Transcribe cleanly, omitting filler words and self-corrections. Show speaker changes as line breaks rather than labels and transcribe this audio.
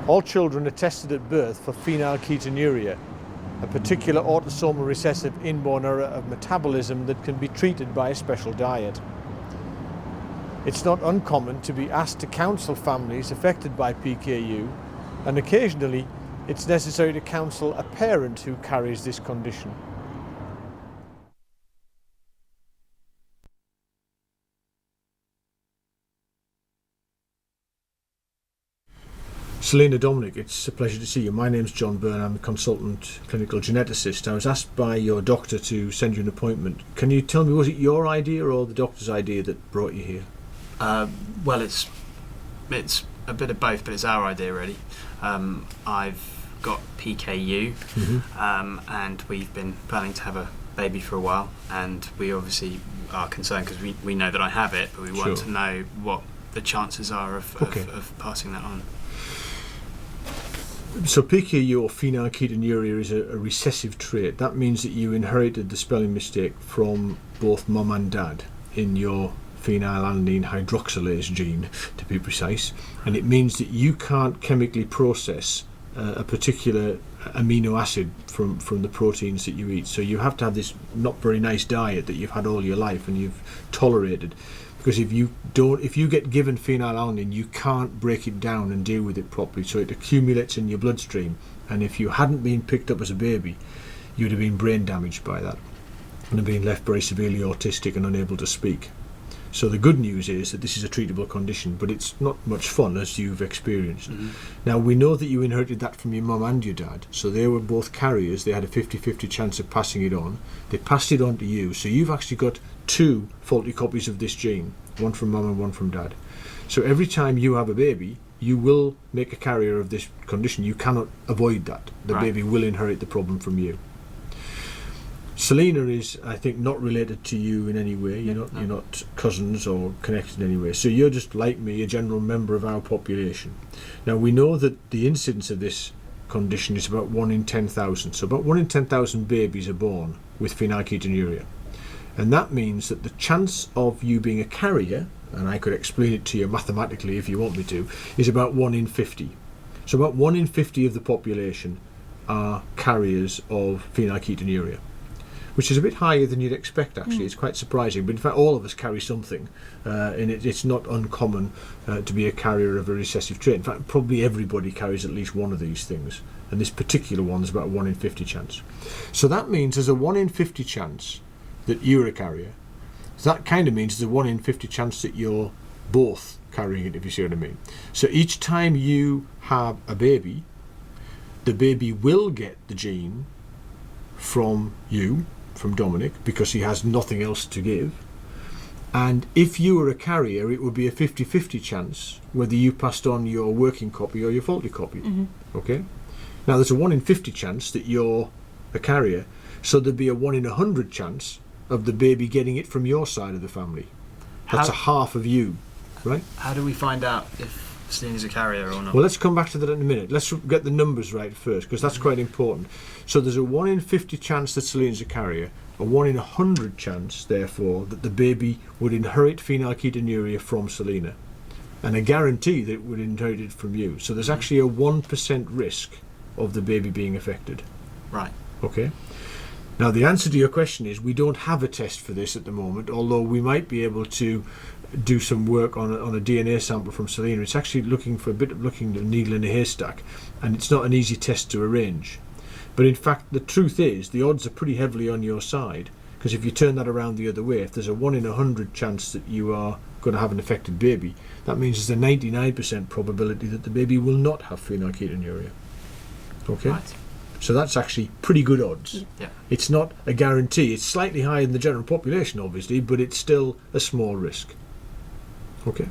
All children are tested at birth for phenylketonuria, a particular autosomal recessive inborn error of metabolism that can be treated by a special diet. It's not uncommon to be asked to counsel families affected by PKU, and occasionally it's necessary to counsel a parent who carries this condition. Selina, Dominic, it's a pleasure to see you. My name's John Byrne. I'm a consultant clinical geneticist. I was asked by your doctor to send you an appointment. Can you tell me, was it your idea or the doctor's idea that brought you here?
Well, it's a bit of both, but it's our idea really. I've got PKU, and we've been planning to have a baby for a while, and we obviously are concerned because we know that I have it, but we want to know what the chances are of passing that on.
So PKU or phenylketonuria is a recessive trait. That means that you inherited the spelling mistake from both mum and dad in your phenylalanine hydroxylase gene, to be precise, and it means that you can't chemically process a particular amino acid from the proteins that you eat. So you have to have this not very nice diet that you've had all your life and you've tolerated. Because if you get given phenylalanine, you can't break it down and deal with it properly, so it accumulates in your bloodstream, and if you hadn't been picked up as a baby, you'd have been brain damaged by that and have been left very severely autistic and unable to speak. So the good news is that this is a treatable condition, but it's not much fun, as you've experienced. Now, we know that you inherited that from your mum and your dad, so they were both carriers. They had a 50-50 chance of passing it on. They passed it on to you, so you've actually got two faulty copies of this gene, one from mum and one from dad. So every time you have a baby, you will make a carrier of this condition. You cannot avoid that. The baby will inherit the problem from you. Selina is, I think, not related to you in any way. You're not cousins or connected in any way. So you're just like me, a general member of our population. Now, we know that the incidence of this condition is about 1 in 10,000. So about 1 in 10,000 babies are born with phenylketonuria. And that means that the chance of you being a carrier, and I could explain it to you mathematically if you want me to, is about 1 in 50. So about 1 in 50 of the population are carriers of phenylketonuria, which is a bit higher than you'd expect, actually. It's quite surprising, but in fact all of us carry something, and it's not uncommon to be a carrier of a recessive trait. In fact, probably everybody carries at least one of these things, and this particular one is about 1 in 50 chance. So that means there's a 1 in 50 chance that you're a carrier. So that kind of means there's a 1 in 50 chance that you're both carrying it, if you see what I mean. So each time you have a baby, the baby will get the gene from you, from Dominic, because he has nothing else to give. And if you were a carrier, it would be a 50-50 chance whether you passed on your working copy or your faulty copy. Okay? Now there's a 1 in 50 chance that you're a carrier, so there'd be a 1 in 100 chance of the baby getting it from your side of the family. That's a half of you, right?
How do we find out if Selina's a carrier or not?
Well, let's come back to that in a minute. Let's get the numbers right first, because that's quite important. So there's a 1 in 50 chance that Selina's a carrier, a 1 in 100 chance, therefore, that the baby would inherit phenylketonuria from Selina, and a guarantee that it would inherit it from you. So there's actually a 1% risk of the baby being affected.
Right.
Okay. Now, the answer to your question is we don't have a test for this at the moment, although we might be able to do some work on a DNA sample from Selina. It's actually looking for a bit of looking at a needle in a haystack, and it's not an easy test to arrange. But in fact, the truth is the odds are pretty heavily on your side, because if you turn that around the other way, if there's a 1 in 100 chance that you are going to have an affected baby, that means there's a 99% probability that the baby will not have phenylketonuria. Okay?
Right.
So that's actually pretty good odds.
Yeah.
It's not a guarantee. It's slightly higher than the general population, obviously, but it's still a small risk. Okay.